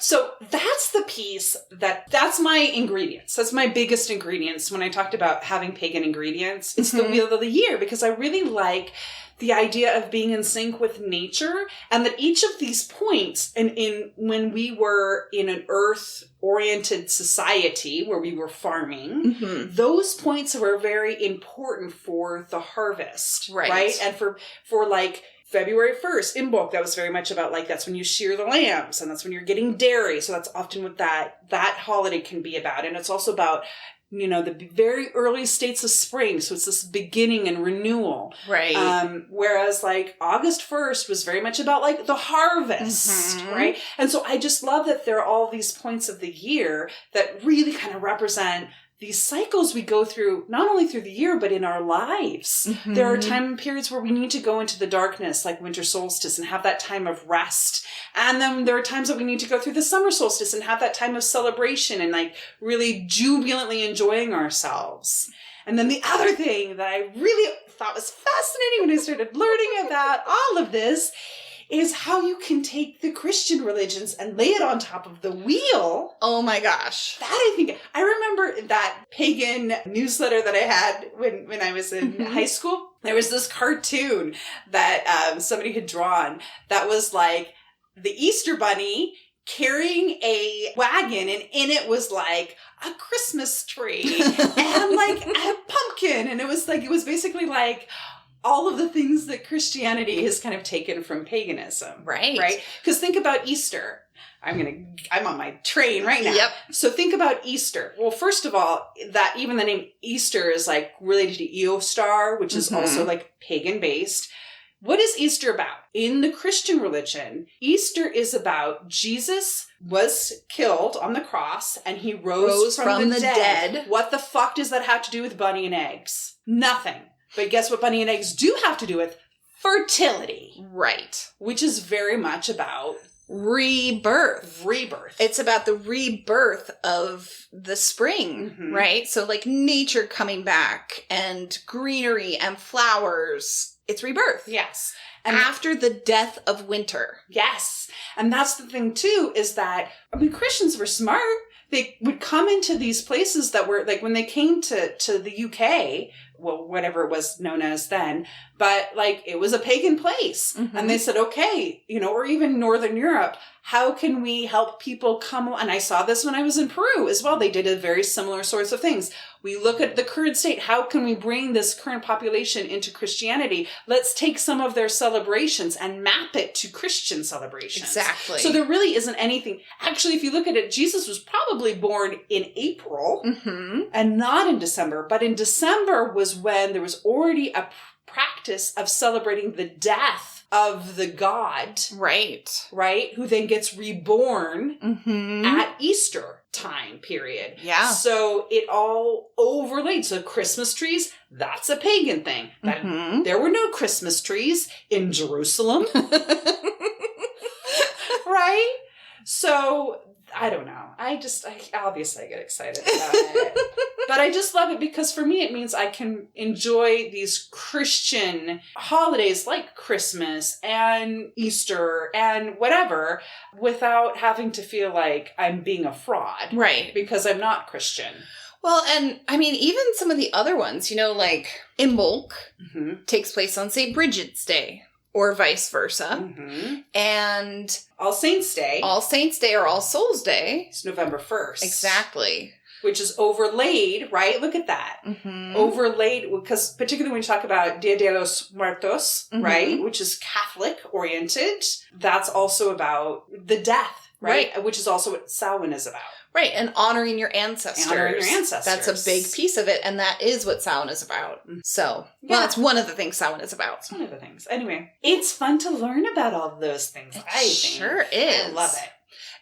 So that's the piece that's my ingredients. That's my biggest ingredients when I talked about having pagan ingredients. It's the Wheel of the Year, because I really like the idea of being in sync with nature, and that each of these points, when we were in an earth-oriented society where we were farming, those points were very important for the harvest, right? And for like February 1st, Imbolc, that was very much about that's when you shear the lambs, and that's when you're getting dairy. So that's often what that holiday can be about. And it's also about, the very early states of spring. So it's this beginning and renewal. Right. Whereas August 1st was very much about the harvest, right? And so I just love that there are all these points of the year that really kind of represent these cycles we go through, not only through the year, but in our lives. There are time periods where we need to go into the darkness, like winter solstice, and have that time of rest. And then there are times that we need to go through the summer solstice and have that time of celebration and really jubilantly enjoying ourselves. And then the other thing that I really thought was fascinating when I started learning about all of this is how you can take the Christian religions and lay it on top of the wheel. Oh my gosh. I remember that pagan newsletter that I had when I was in high school. There was this cartoon that somebody had drawn that was like the Easter Bunny carrying a wagon, and in it was a Christmas tree and a pumpkin. And it was basically all of the things that Christianity has kind of taken from paganism. Right? Because think about Easter. I'm on my train right now. Yep. So think about Easter. Well, first of all, that even the name Easter is related to Eostar, which is also pagan based. What is Easter about? In the Christian religion, Easter is about Jesus was killed on the cross and he rose from the dead. What the fuck does that have to do with bunny and eggs? Nothing. But guess what bunny and eggs do have to do with? Fertility. Right. Which is very much about rebirth. It's about the rebirth of the spring, right? So nature coming back and greenery and flowers. It's rebirth. Yes. And after the death of winter. Yes. And that's the thing too, is that, Christians were smart. they would come into these places that were like when they came to the UK, well, whatever it was known as then, but like it was a pagan place. Mm-hmm. And they said, okay, or even Northern Europe, how can we help people come? And I saw this when I was in Peru as well. They did a very similar sorts of things. We look at the current state. How can we bring this current population into Christianity? Let's take some of their celebrations and map it to Christian celebrations. Exactly. So there really isn't anything. Actually, if you look at it, Jesus was probably born in April and not in December. But in December was when there was already a practice of celebrating the death of the god. Right. Right? Who then gets reborn Mm-hmm. at Easter time period. Yeah. So it all overlaid. So Christmas trees, that's a pagan thing. Mm-hmm. There were no Christmas trees in Jerusalem. Right? So I don't know. I obviously get excited about it. But I just love it because for me, it means I can enjoy these Christian holidays like Christmas and Easter and whatever without having to feel like I'm being a fraud. Right. Because I'm not Christian. Well, and I mean, even some of the other ones, like Imbolc takes place on St. Bridget's Day. Or vice versa. Mm-hmm. And All Saints Day. All Saints Day or All Souls Day. It's November 1st. Exactly. Which is overlaid, right? Look at that. Mm-hmm. Overlaid, because particularly when you talk about Dia de los Muertos, Mm-hmm. right? Which is Catholic oriented. That's also about the death, right? Which is also what Samhain is about. Right, and honoring your ancestors. Honoring your ancestors. That's a big piece of it, and that is what Samhain is about. So, well, that's one of the things Samhain is about. It's one of the things. Anyway, it's fun to learn about all those things, I think. Sure is. I love it.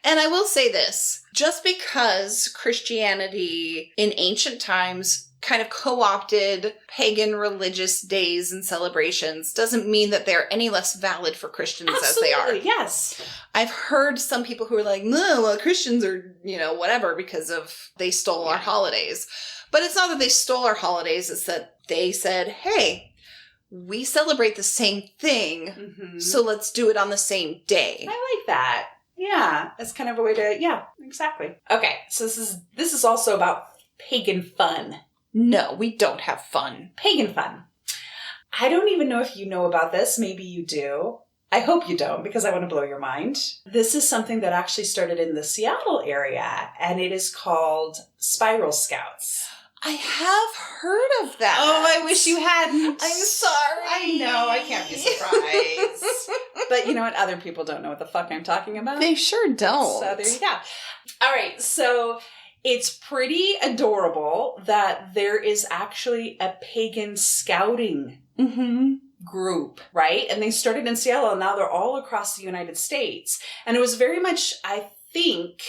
And I will say this, just because Christianity in ancient times kind of co-opted pagan religious days and celebrations doesn't mean that they're any less valid for Christians as they are. Yes. I've heard some people who are like, no, well, Christians are, whatever because of they stole our holidays. But it's not that they stole our holidays. It's that they said, hey, we celebrate the same thing, so let's do it on the same day. I like that. Yeah. That's kind of a way to, yeah, exactly. Okay. So this is also about pagan fun. No, we don't have fun. Pagan fun. I don't even know if you know about this. Maybe you do. I hope you don't because I want to blow your mind. This is something that actually started in the Seattle area and it is called Spiral Scouts. I have heard of that. Oh, I wish you hadn't. I'm sorry. I know, I can't be surprised. But you know what? Other people don't know what the fuck I'm talking about. They sure don't. So there you go. All right, so it's pretty adorable that there is actually a pagan scouting group, right? And they started in Seattle and now they're all across the United States. And it was very much, I think,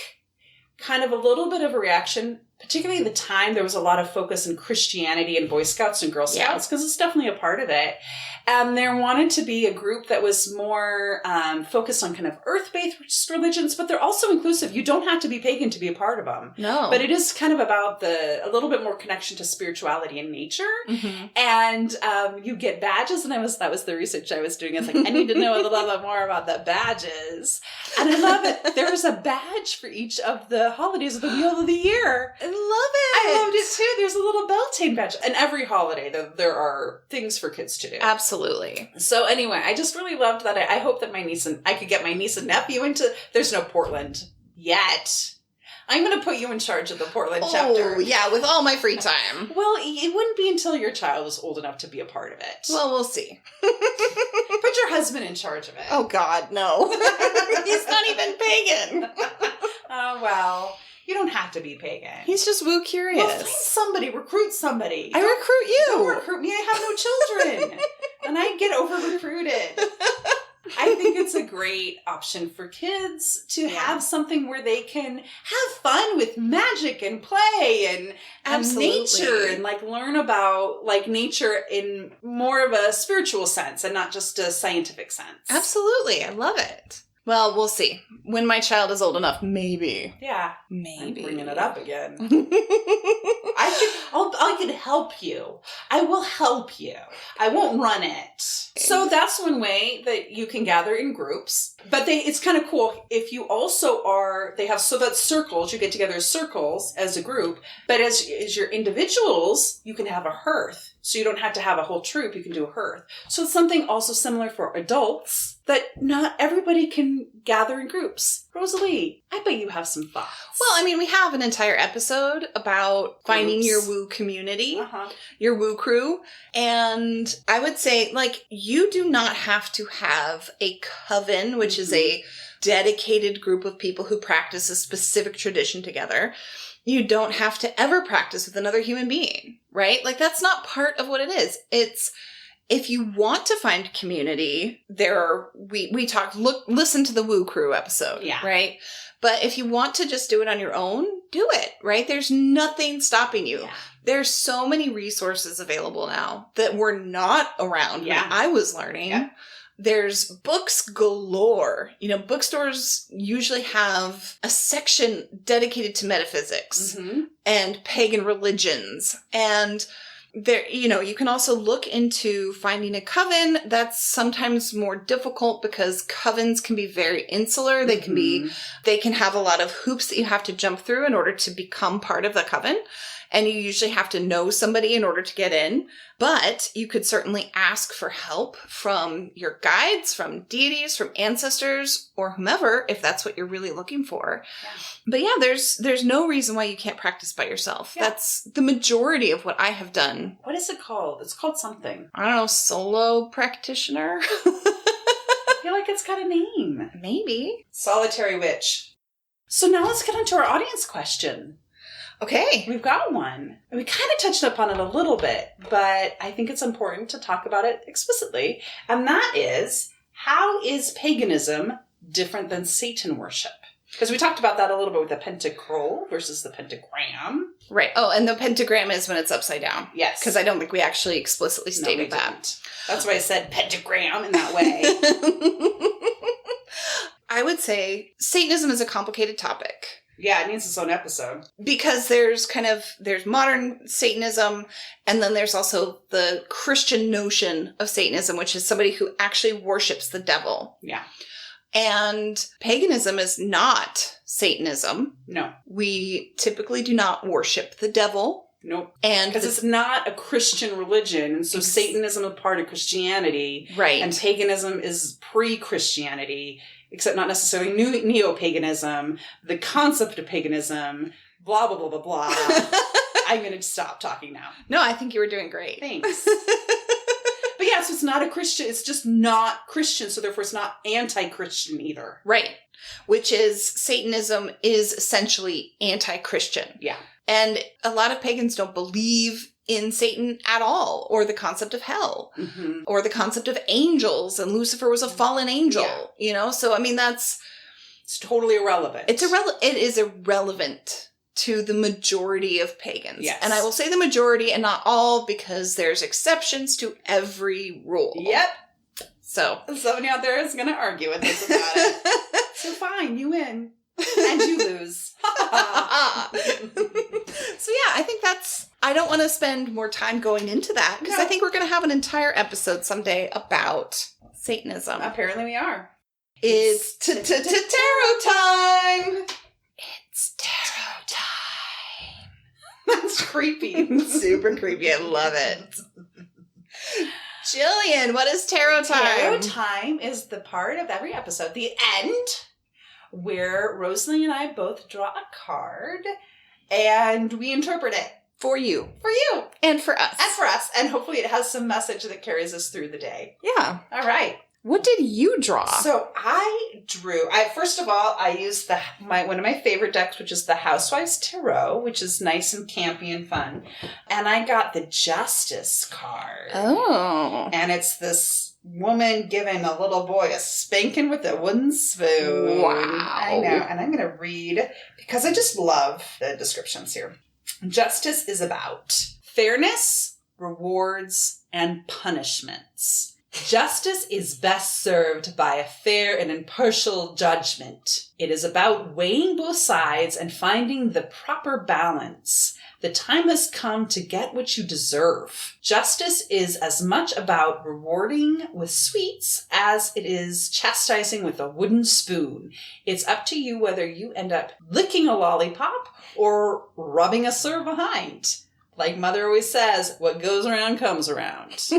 kind of a little bit of a reaction. Particularly at the time, there was a lot of focus in Christianity and Boy Scouts and Girl Scouts because it's definitely a part of it. And there wanted to be a group that was more focused on kind of earth-based religions, but they're also inclusive. You don't have to be pagan to be a part of them. No. But it is kind of about a little bit more connection to spirituality and nature. And you get badges, and that was the research I was doing. I was like, I need to know a little bit more about the badges. And I love it. There's a badge for each of the holidays of the Wheel of the Year. I love it. I loved it too. There's a little Beltane badge. And every holiday, there are things for kids to do. Absolutely. So anyway, I just really loved that. I hope that I could get my niece and nephew into, there's no Portland yet. I'm going to put you in charge of the Portland chapter. Oh, yeah, with all my free time. Well, it wouldn't be until your child was old enough to be a part of it. Well, we'll see. Put your husband in charge of it. Oh, God, no. He's not even pagan. Oh, well. You don't have to be pagan. He's just woo curious. Well, find somebody. Recruit somebody. I recruit you. Don't recruit me. I have no children. And I get over-recruited. I think it's a great option for kids to have something where they can have fun with magic and play and nature and like learn about like nature in more of a spiritual sense and not just a scientific sense. Absolutely. I love it. Well, we'll see. When my child is old enough, maybe. Yeah. Maybe. I'm bringing it up again. I could help you. I will help you. I won't run it. So that's one way that you can gather in groups. But it's kind of cool if you also that's circles. You get together as circles as a group. But as your individuals, you can have a hearth. So you don't have to have a whole troop. You can do a hearth. So it's something also similar for adults that not everybody can gather in groups. Rosalie, I bet you have some thoughts. Well, I mean, we have an entire episode about finding your woo community, your woo crew. And I would say, like, you do not have to have a coven, which is a dedicated group of people who practice a specific tradition together. You don't have to ever practice with another human being, right? Like, that's not part of what it is. It's, if you want to find community, listen to the Woo Crew episode, right? But if you want to just do it on your own, do it, right? There's nothing stopping you. Yeah. There's so many resources available now that were not around when I was learning. Yeah. There's books galore. You know, bookstores usually have a section dedicated to metaphysics and pagan religions. And there, you know, you can also look into finding a coven. That's sometimes more difficult because covens can be very insular. They can have a lot of hoops that you have to jump through in order to become part of the coven. And you usually have to know somebody in order to get in. But you could certainly ask for help from your guides, from deities, from ancestors, or whomever, if that's what you're really looking for. Yeah. But yeah, there's no reason why you can't practice by yourself. Yeah. That's the majority of what I have done. What is it called? It's called something. I don't know, solo practitioner? I feel like it's got a name. Maybe. Solitary witch. So now let's get into our audience question. Okay. We've got one. We kind of touched upon it a little bit, but I think it's important to talk about it explicitly. And that is, how is paganism different than Satan worship? Because we talked about that a little bit with the pentacle versus the pentagram. Right. Oh, and the pentagram is when it's upside down. Yes. Because I don't think we actually explicitly stated that. That's why I said pentagram in that way. I would say Satanism is a complicated topic. Yeah, it needs its own episode. Because there's modern Satanism, and then there's also the Christian notion of Satanism, which is somebody who actually worships the devil. Yeah. And paganism is not Satanism. No. We typically do not worship the devil. Nope. And because it's not a Christian religion, and so Satanism is part of Christianity. Right. And paganism is pre-Christianity. Except not necessarily neo-paganism, the concept of paganism, blah, blah, blah, blah, blah. I'm going to stop talking now. No, I think you were doing great. Thanks. But yeah, so it's not a Christian, it's just not Christian, so therefore it's not anti-Christian either. Right. Which is, Satanism is essentially anti-Christian. Yeah. And a lot of pagans don't believe in Satan at all, or the concept of hell, or the concept of angels, and Lucifer was a fallen angel, you know? So, I mean, it's totally irrelevant. It is irrelevant to the majority of pagans. Yes. And I will say the majority and not all, because there's exceptions to every rule. Yep. So. Somebody out there is going to argue with us about it. So fine, you win. And you lose. So yeah, I think I don't want to spend more time going into that, because I think we're going to have an entire episode someday about Satanism. Apparently we are. It's tarot time! It's tarot time. That's creepy. Super creepy. I love it. Jillian, what is tarot time? Tarot time is the part of every episode, the end, where Rosalie and I both draw a card and we interpret it. For you. For you. And for us. And for us. And hopefully it has some message that carries us through the day. Yeah. All right. What did you draw? So I first of all, I used one of my favorite decks, which is the Housewives Tarot, which is nice and campy and fun. And I got the Justice card. Oh. And it's this woman giving a little boy a spanking with a wooden spoon. Wow. I know. And I'm going to read, because I just love the descriptions here. Justice is about fairness, rewards, and punishments. Justice is best served by a fair and impartial judgment. It is about weighing both sides and finding the proper balance. The time has come to get what you deserve. Justice is as much about rewarding with sweets as it is chastising with a wooden spoon. It's up to you whether you end up licking a lollipop or rubbing a slur behind. Like Mother always says, what goes around comes around.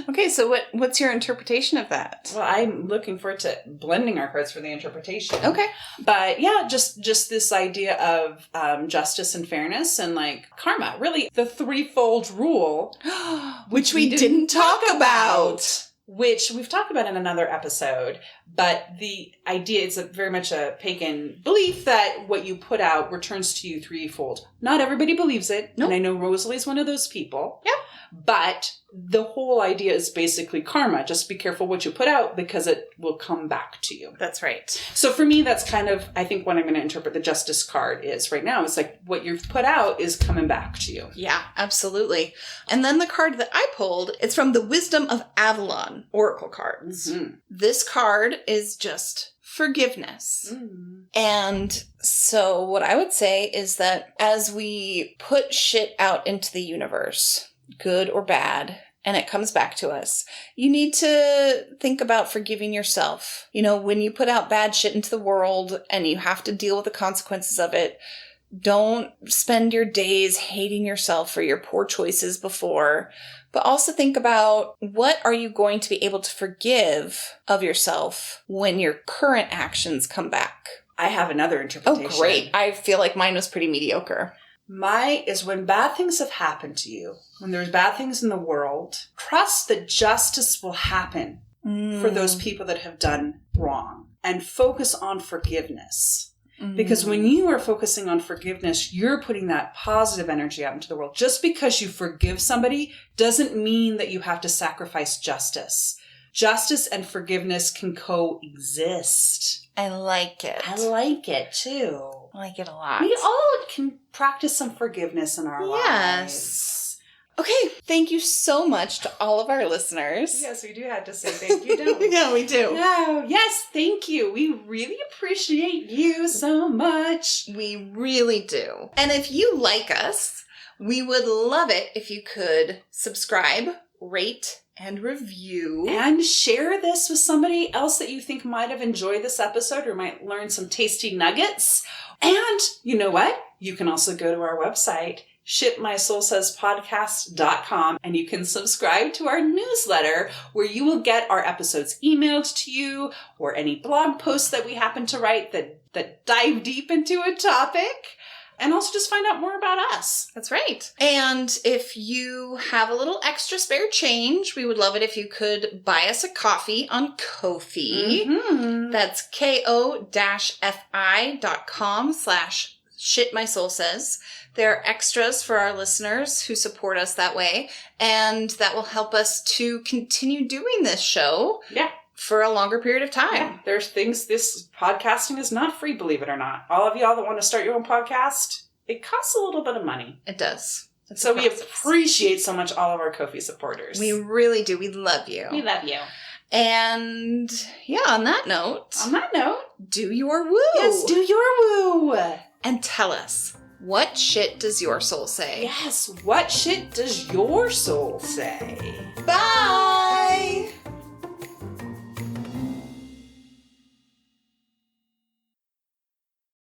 Okay, so what's your interpretation of that? Well, I'm looking forward to blending our cards for the interpretation. Okay. But yeah, just this idea of justice and fairness and like karma. Really, the threefold rule. Which we didn't talk about. Which we've talked about in another episode. But the idea is very much a pagan belief that what you put out returns to you threefold. Not everybody believes it. Nope. And I know Rosalie's one of those people. Yep. But the whole idea is basically karma. Just be careful what you put out because it will come back to you. That's right. So for me, that's kind of, I think, what I'm going to interpret the justice card is right now. It's like what you've put out is coming back to you. Yeah, absolutely. And then the card that I pulled, it's from the Wisdom of Avalon Oracle cards. Mm-hmm. This card is just forgiveness. Mm. And so what I would say is that as we put shit out into the universe, good or bad, and it comes back to us, you need to think about forgiving yourself. You know, when you put out bad shit into the world and you have to deal with the consequences of it, don't spend your days hating yourself for your poor choices before, but also think about what are you going to be able to forgive of yourself when your current actions come back. I have another interpretation. Oh, great. I feel like mine was pretty mediocre. Is when bad things have happened to you, when there's bad things in the world, trust that justice will happen for those people that have done wrong and focus on forgiveness. Because when you are focusing on forgiveness, you're putting that positive energy out into the world. Just because you forgive somebody doesn't mean that you have to sacrifice justice. Justice and forgiveness can coexist. I like it. I like it too. I like it a lot. We all can practice some forgiveness in our lives. Yes. Okay, thank you so much to all of our listeners. Yes, we do have to say thank you, don't we? Yeah, we do. No, yes, thank you. We really appreciate you so much. We really do. And if you like us, we would love it if you could subscribe, rate, and review. And share this with somebody else that you think might have enjoyed this episode or might learn some tasty nuggets. And you know what? You can also go to our website, shipmysoulsayspodcast.com, and you can subscribe to our newsletter where you will get our episodes emailed to you or any blog posts that we happen to write that dive deep into a topic. And also just find out more about us. That's right. And if you have a little extra spare change, we would love it if you could buy us a coffee on Ko-fi. Mm-hmm. That's ko-fi.com/shitmysoulsays. There are extras for our listeners who support us that way. And that will help us to continue doing this show. Yeah. For a longer period of time. Yeah, there's things, this podcasting is not free, believe it or not. All of y'all that want to start your own podcast, it costs a little bit of money. It does. So we appreciate so much all of our Ko-fi supporters. We really do. We love you. We love you. And yeah, on that note, do your woo. Yes, do your woo. And tell us, what shit does your soul say? Yes, what shit does your soul say? Bye.